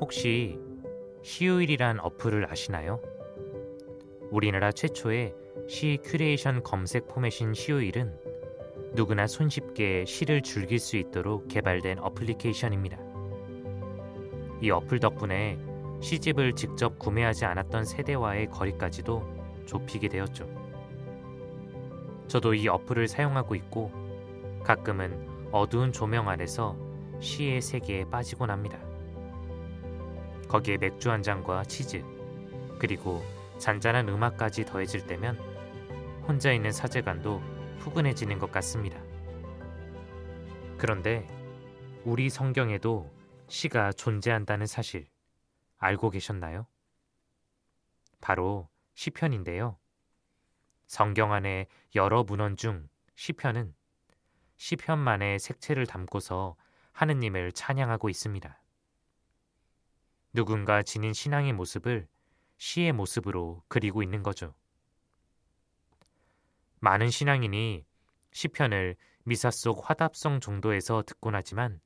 혹시 시우일이란 어플을 아시나요? 우리나라 최초의 시 큐레이션 검색 포맷인 시우일은 누구나 손쉽게 시를 즐길 수 있도록 개발된 어플리케이션입니다. 이 어플 덕분에 시집을 직접 구매하지 않았던 세대와의 거리까지도 좁히게 되었죠. 저도 이 어플을 사용하고 있고 가끔은 어두운 조명 아래서 시의 세계에 빠지곤 합니다. 거기에 맥주 한 잔과 치즈, 그리고 잔잔한 음악까지 더해질 때면 혼자 있는 사제간도 푸근해지는 것 같습니다. 그런데 우리 성경에도 시가 존재한다는 사실 알고 계셨나요? 바로 시편인데요. 성경 안에 여러 문헌 중 시편은 시편만의 색채를 담고서 하느님을 찬양하고 있습니다. 누군가 지닌 신앙의 모습을 시의 모습으로 그리고 있는 거죠. 많은 신앙인이 시편을 미사 속 화답성 정도에서 듣곤 하지만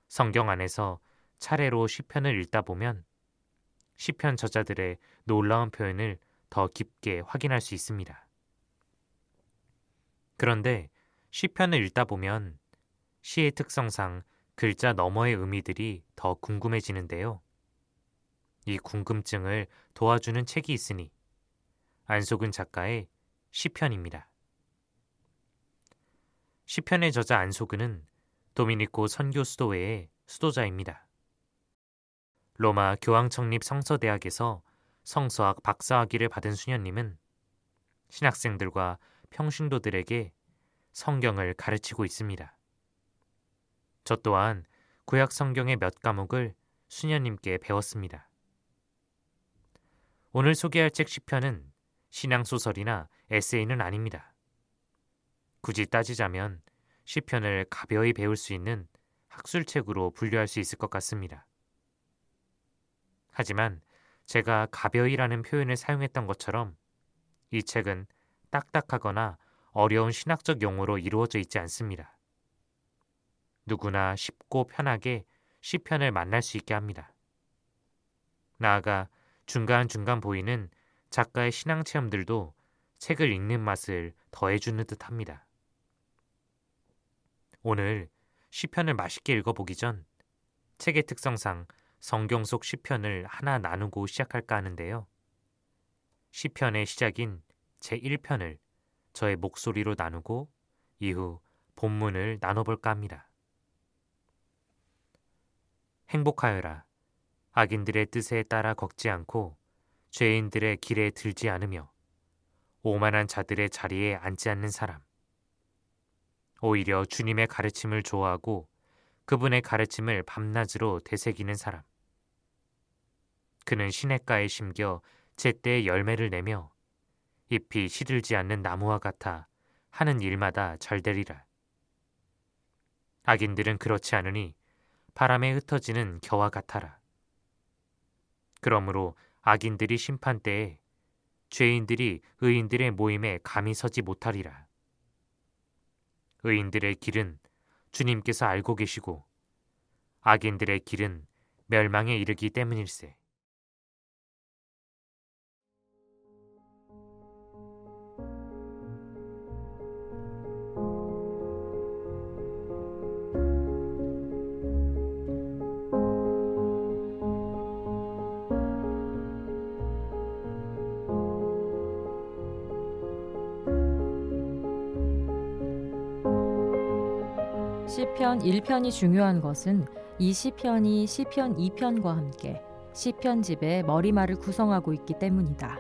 성경 안에서 차례로 시편을 읽다 보면 시편 저자들의 놀라운 표현을 더 깊게 확인할 수 있습니다. 그런데 시편을 읽다 보면 시의 특성상 글자 너머의 의미들이 더 궁금해지는데요. 이 궁금증을 도와주는 책이 있으니 안속은 작가의 시편입니다. 시편의 저자 안소근은 도미니코 선교 수도회의 수도자입니다. 로마 교황 창립 성서대학에서 성서학 박사학위를 받은 수녀님은 신학생들과 평신도들에게 성경을 가르치고 있습니다. 저 또한 구약 성경의 몇 과목을 수녀님께 배웠습니다. 오늘 소개할 책 시편은 신앙소설이나 에세이는 아닙니다. 굳이 따지자면 시편을 가벼이 배울 수 있는 학술책으로 분류할 수 있을 것 같습니다. 하지만 제가 가벼이라는 표현을 사용했던 것처럼 이 책은 딱딱하거나 어려운 신학적 용어로 이루어져 있지 않습니다. 누구나 쉽고 편하게 시편을 만날 수 있게 합니다. 나아가 중간중간 보이는 작가의 신앙 체험들도 책을 읽는 맛을 더해주는 듯합니다. 오늘 시편을 맛있게 읽어보기 전 책의 특성상 성경 속 시편을 하나 나누고 시작할까 하는데요. 시편의 시작인 제1편을 저의 목소리로 나누고 이후 본문을 나눠볼까 합니다. 행복하여라. 악인들의 뜻에 따라 걷지 않고 죄인들의 길에 들지 않으며 오만한 자들의 자리에 앉지 않는 사람. 오히려 주님의 가르침을 좋아하고 그분의 가르침을 밤낮으로 되새기는 사람. 그는 시냇가에 심겨 제때의 열매를 내며 잎이 시들지 않는 나무와 같아 하는 일마다 잘 되리라. 악인들은 그렇지 않으니 바람에 흩어지는 겨와 같아라. 그러므로 악인들이 심판 때에 죄인들이 의인들의 모임에 감히 서지 못하리라. 의인들의 길은 주님께서 알고 계시고 악인들의 길은 멸망에 이르기 때문일세. 시편 1편이 중요한 것은 이 시편이 시편 2편과 함께 시편집의 머리말을 구성하고 있기 때문이다.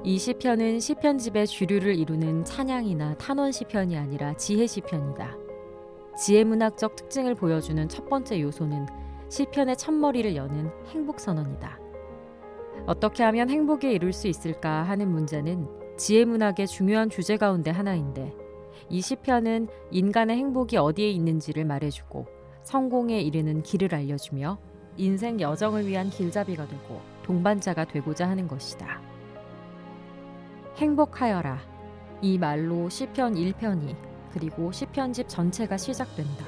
이 시편은 시편집의 주류를 이루는 찬양이나 탄원 시편이 아니라 지혜 시편이다. 지혜 문학적 특징을 보여주는 첫 번째 요소는 시편의 첫머리를 여는 행복 선언이다. 어떻게 하면 행복에 이룰 수 있을까 하는 문제는 지혜 문학의 중요한 주제 가운데 하나인데 이 시편은 인간의 행복이 어디에 있는지를 말해주고 성공에 이르는 길을 알려주며 인생 여정을 위한 길잡이가 되고 동반자가 되고자 하는 것이다. 행복하여라. 이 말로 시편 1편이 그리고 시편집 전체가 시작된다.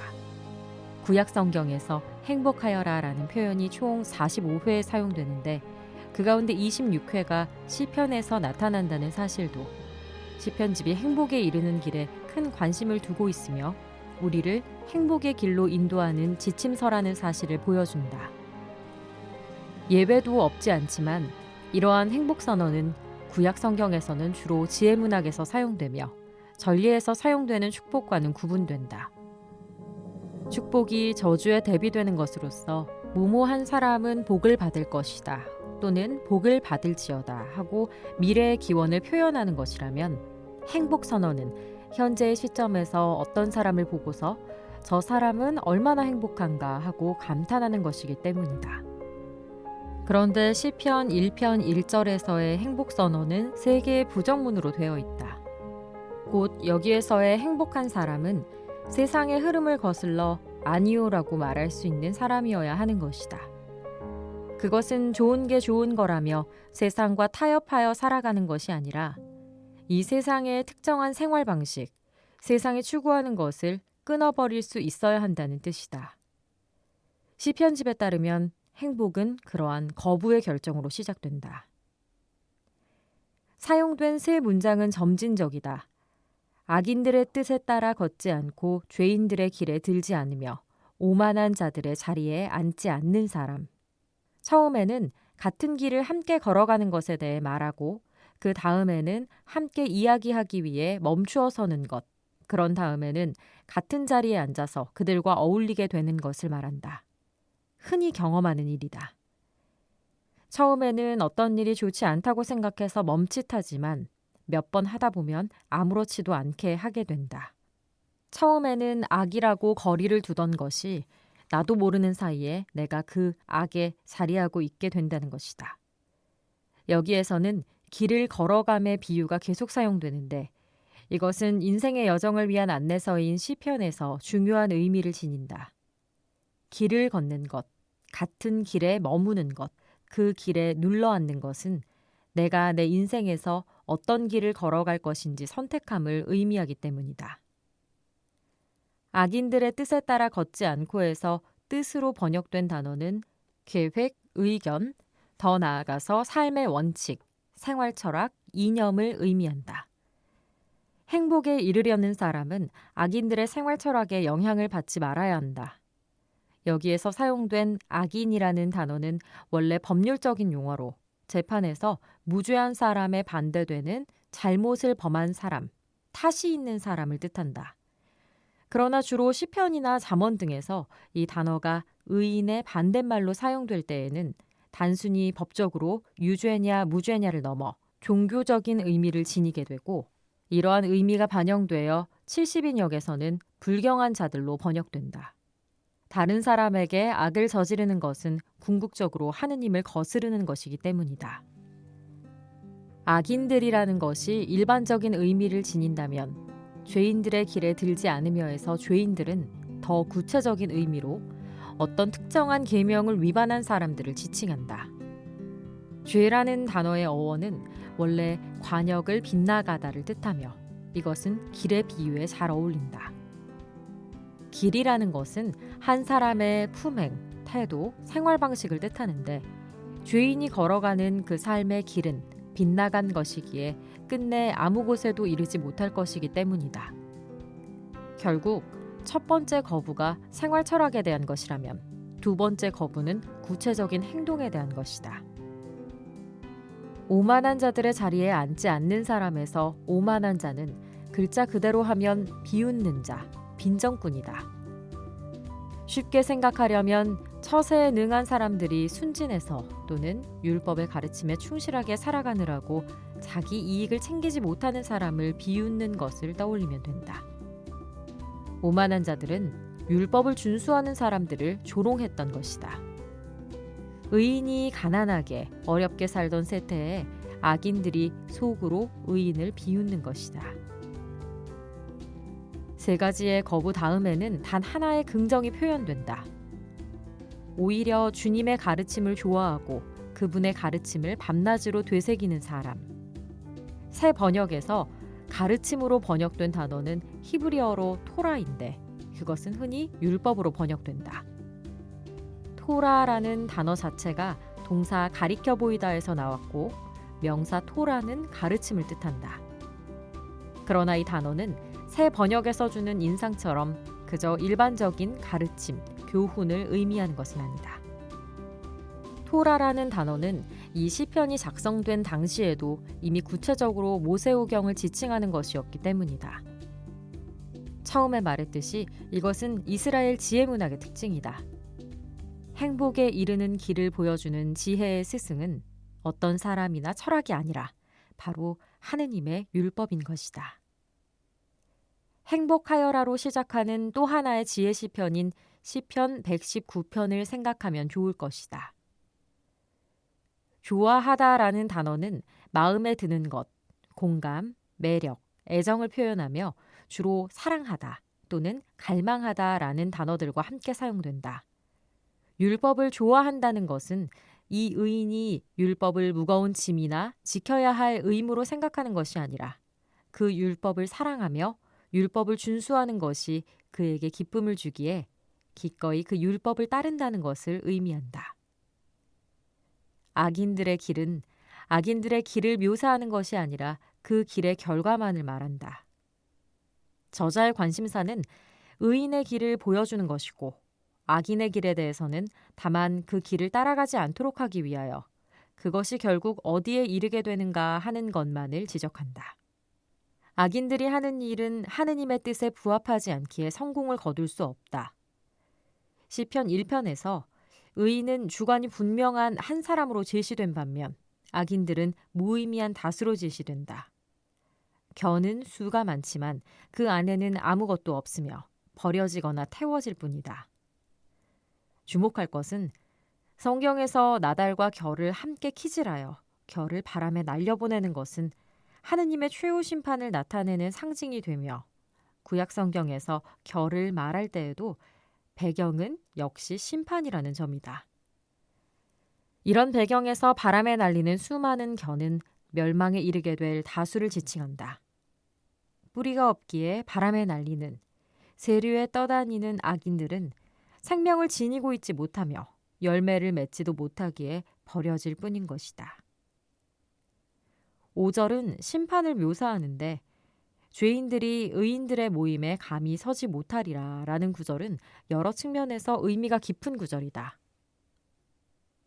구약 성경에서 행복하여라라는 표현이 총 45회 사용되는데 그 가운데 26회가 시편에서 나타난다는 사실도 시편집이 행복에 이르는 길에 큰 관심을 두고 있으며 우리를 행복의 길로 인도하는 지침서라는 사실을 보여준다. 예외도 없지 않지만 이러한 행복 선언은 구약 성경에서는 주로 지혜 문학에서 사용되며 전리에서 사용되는 축복과는 구분된다. 축복이 저주에 대비되는 것으로서 모모한 사람은 복을 받을 것이다 또는 복을 받을지어다 하고 미래의 기원을 표현하는 것이라면 행복 선언은 현재의 시점에서 어떤 사람을 보고서 저 사람은 얼마나 행복한가 하고 감탄하는 것이기 때문이다. 그런데 시편 1편 1절에서의 행복 선언은 3개의 부정문으로 되어 있다. 곧 여기에서의 행복한 사람은 세상의 흐름을 거슬러 아니오라고 말할 수 있는 사람이어야 하는 것이다. 그것은 좋은 게 좋은 거라며 세상과 타협하여 살아가는 것이 아니라 이 세상의 특정한 생활 방식, 세상이 추구하는 것을 끊어버릴 수 있어야 한다는 뜻이다. 시편집에 따르면 행복은 그러한 거부의 결정으로 시작된다. 사용된 세 문장은 점진적이다. 악인들의 뜻에 따라 걷지 않고 죄인들의 길에 들지 않으며 오만한 자들의 자리에 앉지 않는 사람. 처음에는 같은 길을 함께 걸어가는 것에 대해 말하고 그 다음에는 함께 이야기하기 위해 멈추어 서는 것. 그런 다음에는 같은 자리에 앉아서 그들과 어울리게 되는 것을 말한다. 흔히 경험하는 일이다. 처음에는 어떤 일이 좋지 않다고 생각해서 멈칫하지만 몇 번 하다 보면 아무렇지도 않게 하게 된다. 처음에는 악이라고 거리를 두던 것이 나도 모르는 사이에 내가 그 악에 자리하고 있게 된다는 것이다. 여기에서는 길을 걸어감의 비유가 계속 사용되는데 이것은 인생의 여정을 위한 안내서인 시편에서 중요한 의미를 지닌다. 길을 걷는 것, 같은 길에 머무는 것, 그 길에 눌러앉는 것은 내가 내 인생에서 어떤 길을 걸어갈 것인지 선택함을 의미하기 때문이다. 악인들의 뜻에 따라 걷지 않고 해서 뜻으로 번역된 단어는 계획, 의견, 더 나아가서 삶의 원칙, 생활 철학, 이념을 의미한다. 행복에 이르려는 사람은 악인들의 생활 철학에 영향을 받지 말아야 한다. 여기에서 사용된 악인이라는 단어는 원래 법률적인 용어로 재판에서 무죄한 사람에 반대되는 잘못을 범한 사람, 탓이 있는 사람을 뜻한다. 그러나 주로 시편이나 잠언 등에서 이 단어가 의인의 반대말로 사용될 때에는 단순히 법적으로 유죄냐 무죄냐를 넘어 종교적인 의미를 지니게 되고 이러한 의미가 반영되어 70인역에서는 불경한 자들로 번역된다. 다른 사람에게 악을 저지르는 것은 궁극적으로 하느님을 거스르는 것이기 때문이다. 악인들이라는 것이 일반적인 의미를 지닌다면 죄인들의 길에 들지 않으며에서 죄인들은 더 구체적인 의미로 어떤 특정한 계명을 위반한 사람들을 지칭한다. 죄라는 단어의 어원은 원래 관역을 빗나가다를 뜻하며 이것은 길의 비유에 잘 어울린다. 길이라는 것은 한 사람의 품행, 태도, 생활 방식을 뜻하는데 죄인이 걸어가는 그 삶의 길은 빗나간 것이기에 끝내 아무 곳에도 이르지 못할 것이기 때문이다. 결국 첫 번째 거부가 생활 철학에 대한 것이라면 두 번째 거부는 구체적인 행동에 대한 것이다. 오만한 자들의 자리에 앉지 않는 사람에서 오만한 자는 글자 그대로 하면 비웃는 자, 빈정꾼이다. 쉽게 생각하려면 처세에 능한 사람들이 순진해서 또는 율법의 가르침에 충실하게 살아가느라고 자기 이익을 챙기지 못하는 사람을 비웃는 것을 떠올리면 된다. 오만한 자들은 율법을 준수하는 사람들을 조롱했던 것이다. 의인이 가난하게 어렵게 살던 세태에 악인들이 속으로 의인을 비웃는 것이다. 세 가지의 거부 다음에는 단 하나의 긍정이 표현된다. 오히려 주님의 가르침을 좋아하고 그분의 가르침을 밤낮으로 되새기는 사람. 새 번역에서 가르침으로 번역된 단어는 히브리어로 토라인데 그것은 흔히 율법으로 번역된다. 토라라는 단어 자체가 동사 가리켜 보이다에서 나왔고 명사 토라는 가르침을 뜻한다. 그러나 이 단어는 새 번역에서 주는 인상처럼 그저 일반적인 가르침, 교훈을 의미하는 것은 아니다. 토라라는 단어는 이 시편이 작성된 당시에도 이미 구체적으로 모세오경을 지칭하는 것이었기 때문이다. 처음에 말했듯이 이것은 이스라엘 지혜 문학의 특징이다. 행복에 이르는 길을 보여주는 지혜의 스승은 어떤 사람이나 철학이 아니라 바로 하느님의 율법인 것이다. 행복하여라로 시작하는 또 하나의 지혜 시편인 시편 119편을 생각하면 좋을 것이다. 좋아하다라는 단어는 마음에 드는 것, 공감, 매력, 애정을 표현하며 주로 사랑하다 또는 갈망하다라는 단어들과 함께 사용된다. 율법을 좋아한다는 것은 이 의인이 율법을 무거운 짐이나 지켜야 할 의무로 생각하는 것이 아니라 그 율법을 사랑하며 율법을 준수하는 것이 그에게 기쁨을 주기에 기꺼이 그 율법을 따른다는 것을 의미한다. 악인들의 길은 악인들의 길을 묘사하는 것이 아니라 그 길의 결과만을 말한다. 저자의 관심사는 의인의 길을 보여주는 것이고 악인의 길에 대해서는 다만 그 길을 따라가지 않도록 하기 위하여 그것이 결국 어디에 이르게 되는가 하는 것만을 지적한다. 악인들이 하는 일은 하느님의 뜻에 부합하지 않기에 성공을 거둘 수 없다. 시편 1편에서 의인은 주관이 분명한 한 사람으로 제시된 반면 악인들은 무의미한 다수로 제시된다. 견은 수가 많지만 그 안에는 아무것도 없으며 버려지거나 태워질 뿐이다. 주목할 것은 성경에서 나달과 결을 함께 키질하여 결을 바람에 날려보내는 것은 하느님의 최후 심판을 나타내는 상징이 되며 구약 성경에서 결을 말할 때에도 배경은 역시 심판이라는 점이다. 이런 배경에서 바람에 날리는 수많은 견은 멸망에 이르게 될 다수를 지칭한다. 뿌리가 없기에 바람에 날리는 세류에 떠다니는 악인들은 생명을 지니고 있지 못하며 열매를 맺지도 못하기에 버려질 뿐인 것이다. 5절은 심판을 묘사하는데 죄인들이 의인들의 모임에 감히 서지 못하리라 라는 구절은 여러 측면에서 의미가 깊은 구절이다.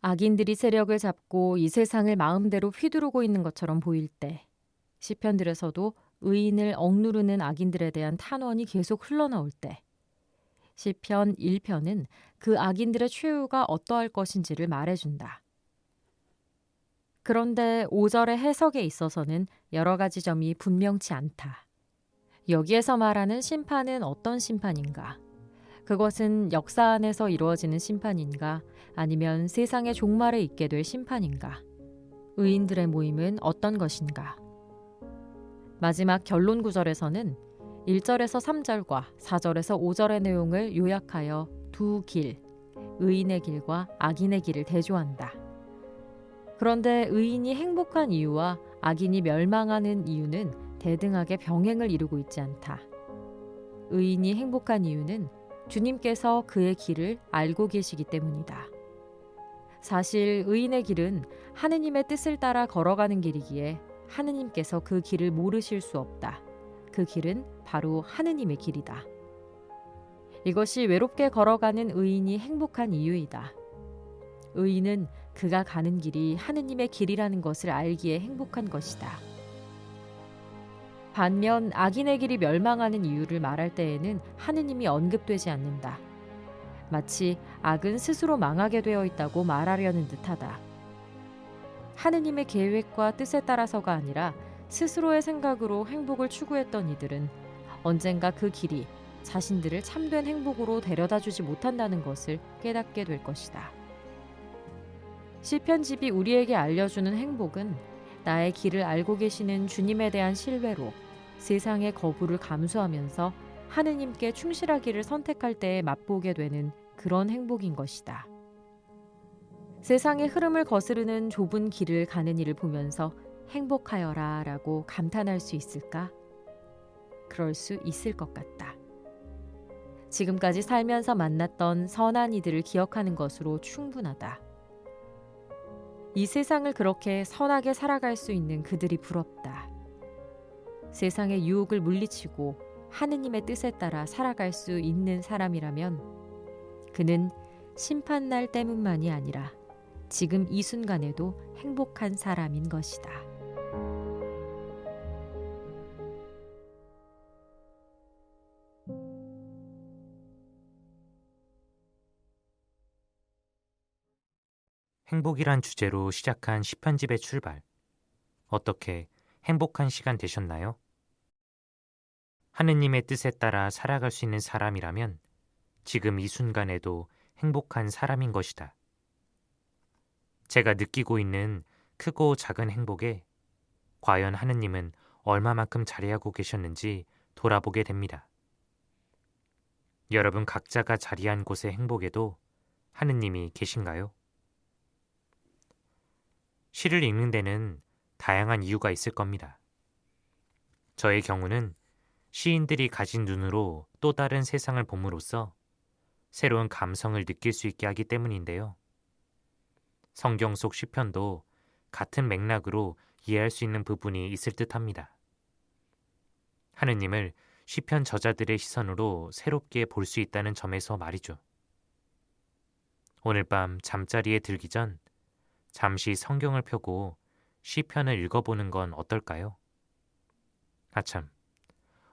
악인들이 세력을 잡고 이 세상을 마음대로 휘두르고 있는 것처럼 보일 때 시편들에서도 의인을 억누르는 악인들에 대한 탄원이 계속 흘러나올 때 시편 1편은 그 악인들의 최후가 어떠할 것인지를 말해준다. 그런데 5절의 해석에 있어서는 여러 가지 점이 분명치 않다. 여기에서 말하는 심판은 어떤 심판인가? 그것은 역사 안에서 이루어지는 심판인가? 아니면 세상의 종말에 있게 될 심판인가? 의인들의 모임은 어떤 것인가? 마지막 결론 구절에서는 1절에서 3절과 4절에서 5절의 내용을 요약하여 두 길, 의인의 길과 악인의 길을 대조한다. 그런데 의인이 행복한 이유와 악인이 멸망하는 이유는 대등하게 병행을 이루고 있지 않다. 의인이 행복한 이유는 주님께서 그의 길을 알고 계시기 때문이다. 사실 의인의 길은 하느님의 뜻을 따라 걸어가는 길이기에 하느님께서 그 길을 모르실 수 없다. 그 길은 바로 하느님의 길이다. 이것이 외롭게 걸어가는 의인이 행복한 이유이다. 의인은 그가 가는 길이 하느님의 길이라는 것을 알기에 행복한 것이다. 반면 악인의 길이 멸망하는 이유를 말할 때에는 하느님이 언급되지 않는다. 마치 악은 스스로 망하게 되어 있다고 말하려는 듯하다. 하느님의 계획과 뜻에 따라서가 아니라 스스로의 생각으로 행복을 추구했던 이들은 언젠가 그 길이 자신들을 참된 행복으로 데려다주지 못한다는 것을 깨닫게 될 것이다. 시편집이 우리에게 알려주는 행복은 나의 길을 알고 계시는 주님에 대한 신뢰로 세상의 거부를 감수하면서 하느님께 충실하기를 선택할 때에 맛보게 되는 그런 행복인 것이다. 세상의 흐름을 거스르는 좁은 길을 가는 이를 보면서 행복하여라 라고 감탄할 수 있을까? 그럴 수 있을 것 같다. 지금까지 살면서 만났던 선한 이들을 기억하는 것으로 충분하다. 이 세상을 그렇게 선하게 살아갈 수 있는 그들이 부럽다. 세상의 유혹을 물리치고 하느님의 뜻에 따라 살아갈 수 있는 사람이라면 그는 심판날 때문만이 아니라 지금 이 순간에도 행복한 사람인 것이다. 행복이란 주제로 시작한 시편집의 출발. 어떻게 행복한 시간 되셨나요? 하느님의 뜻에 따라 살아갈 수 있는 사람이라면 지금 이 순간에도 행복한 사람인 것이다. 제가 느끼고 있는 크고 작은 행복에 과연 하느님은 얼마만큼 자리하고 계셨는지 돌아보게 됩니다. 여러분 각자가 자리한 곳의 행복에도 하느님이 계신가요? 시를 읽는 데는 다양한 이유가 있을 겁니다. 저의 경우는 시인들이 가진 눈으로 또 다른 세상을 봄으로써 새로운 감성을 느낄 수 있게 하기 때문인데요. 성경 속 시편도 같은 맥락으로 이해할 수 있는 부분이 있을 듯합니다. 하느님을 시편 저자들의 시선으로 새롭게 볼 수 있다는 점에서 말이죠. 오늘 밤 잠자리에 들기 전 잠시 성경을 펴고 시편을 읽어보는 건 어떨까요? 아참,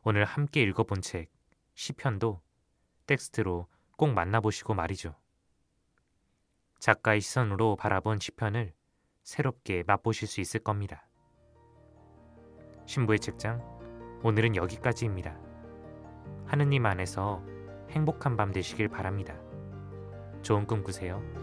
오늘 함께 읽어본 책 시편도 텍스트로 꼭 만나보시고 말이죠. 작가의 시선으로 바라본 시편을 새롭게 맛보실 수 있을 겁니다. 신부의 책장, 오늘은 여기까지입니다. 하느님 안에서 행복한 밤 되시길 바랍니다. 좋은 꿈 꾸세요.